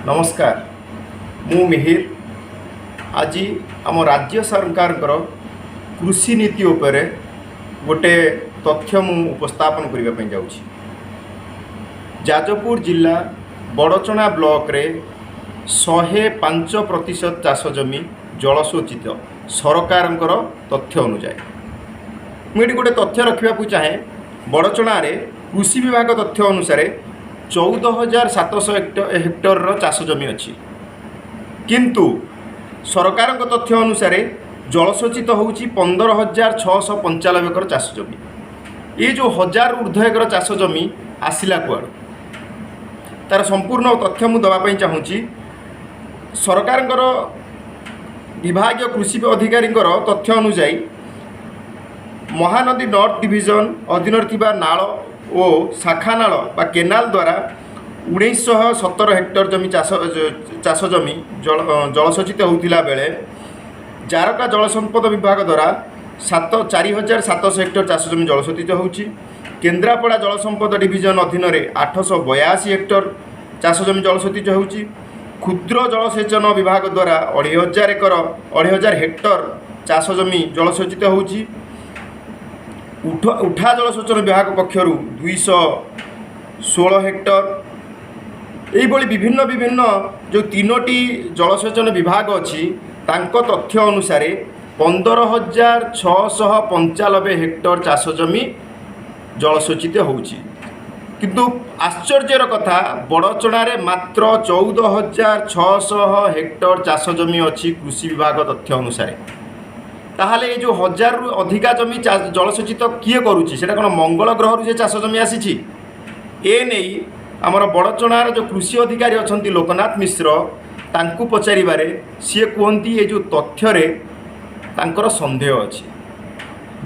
नमस्कार मु मिहिर आज आम राज्य सरकार कृषि नीति उपरे गोटे तथ्य मु उपस्थापन करने जाऊँगी। जाजपुर जिला बड़चना ब्लॉक रे 105% चाष जमी जलसेचित सरकार तथ्य अनुसार मुझे गोटे तथ्य रखा चाहे। बड़चना रे कृषि विभाग तथ्य अनुसार 14,700 हेक्टर चाष जमी अच्छी किंतु सरकार तथ्य अनुसार जलसेचित होउची 15,695 एकर चाष जमी। ये जो 1000 ऊर्ध्व एकर चाष जमी आसिला कुआड़ तार संपूर्ण तथ्य मुझे दवाई चाहूँगी। सरकार विभाग कृषि अधिकारी तथ्य अनुसार महानदी नॉर्थ डिविजन अधीन नाल और शाखा नाल बा केनाल द्वारा 1917 हेक्टर जमी चाष जमी जलसेचित होता बेले जारका जल संपद विभाग द्वारा 4,700 हेक्टर चाष जमी जलसेचित होउची। केन्द्रापड़ा जल संपद डिविजन अधीन 882 हेक्टर चाष जमी जलसेचित होउची। क्षुद्र जलसेचन विभाग द्वारा 2,500 हेक्टर चाष जमी जलसेचित होउची। उठा जलसेचन विभाग पक्षर 216 हेक्टर यही विभिन्न विभिन्न जो 3टी जलसेचन विभाग अच्छी तांको तथ्य अनुसार 15,695 हेक्टर चाष जमी जलसेचित होउची। किंतु आश्चर्यर कथा बड़चना रे मात्र 14,600 हेक्टर चाष जमी अच्छी कृषि विभाग तथ्य अनुसार। ताहले ये जो 1000 रु अधिका जमी जलसेचित किए करुच्ची से कौन मंगल ग्रह से चाष जमी आसी ए नहीं आमर बड़चणार जो कृषि अधिकारी अच्छा लोकनाथ मिश्र तांकु पचारे सी कहती ये जो तथ्य तांकर संदेह अच्छी।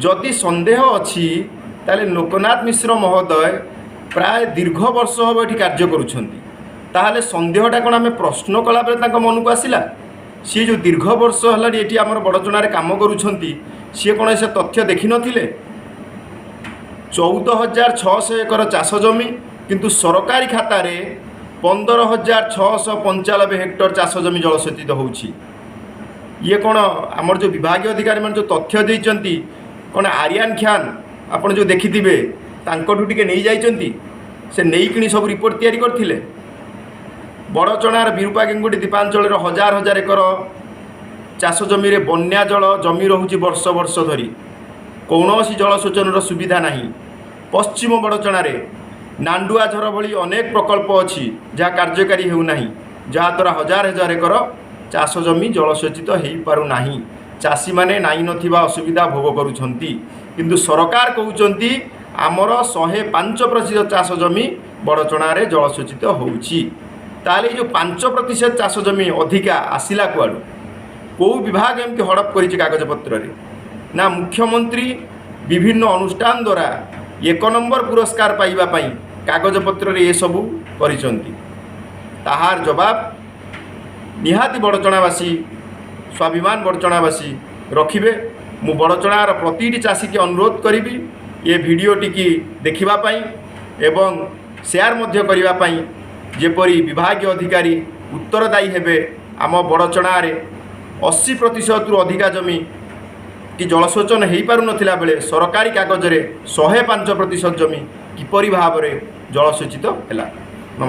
जदि संदेह अच्छी ताले लोकनाथ मिश्र महोदय प्राय दीर्घ वर्ष हम ये कार्य करुँच संदेहटा कौन आम प्रश्न कला मन को आसला। सी जो दीर्घ वर्ष है ये आम बड़चना काम करुँच सी कौन से तथ्य देखी नथिले। 14,600 एकर चाष जमी किंतु सरकारी खाता रे 15,695 हेक्टर चाष जमी जलसेचित होउची। ये कौन आमर जो विभागीय अधिकारी मान जो तथ्य देइचंती कौन आर्यन खान आपन जो देखिथिबे तांकोठु टिके नहीं जाइचंती से नहीं किनी सब रिपोर्ट तैयारी करथिले। बड़चणार विरूपा गेंगुटी दीपांचल 1,000 एकर चाष जमी रे बन्या जल जमी रोचे वर्ष वर्ष धरी कौन जलसेचन सुविधा नहीं। पश्चिम बड़चणार नांडुआ झर भली अनेक प्रकल्प अच्छी जहाँ कार्यकारी होना जहाँद्वारा 1,000 एकर चाष जमी जलसेचित हो पारना। चाषी मैंने नाई नथिबा असुविधा भोग करुछंती किंतु सरकार कहउचंती आमर 105% चाष जमी बड़चना रे जलसेचित होउची। ताले जो 5% चाष जमी अधिका आसिला कुआड़ कौ विभाग एमती हड़प कर कागजपत्र ना मुख्यमंत्री विभिन्न अनुष्ठान द्वारा 1 नंबर पुरस्कार पाइबापी कागजपत्र ये सबू करिसंती। ताहार जवाब निहाती बड़चनावासी स्वाभिमान बड़चनावासी रखिबे। मु बड़चनार प्रतिटी चाषी के अनुरोध करी ये भिडियोटी की देखिबापी एवं शेयर मध्य करिबापी जेपरी विभागीय अधिकारी उत्तरदायी हेबे। आम बड़चना रे 80% रु अधिका जमी कि जलसेचन हो पारुनथिला बेले सरकारी कागज रे 105% जमी किपरि भाव रे जलसेचित हैला।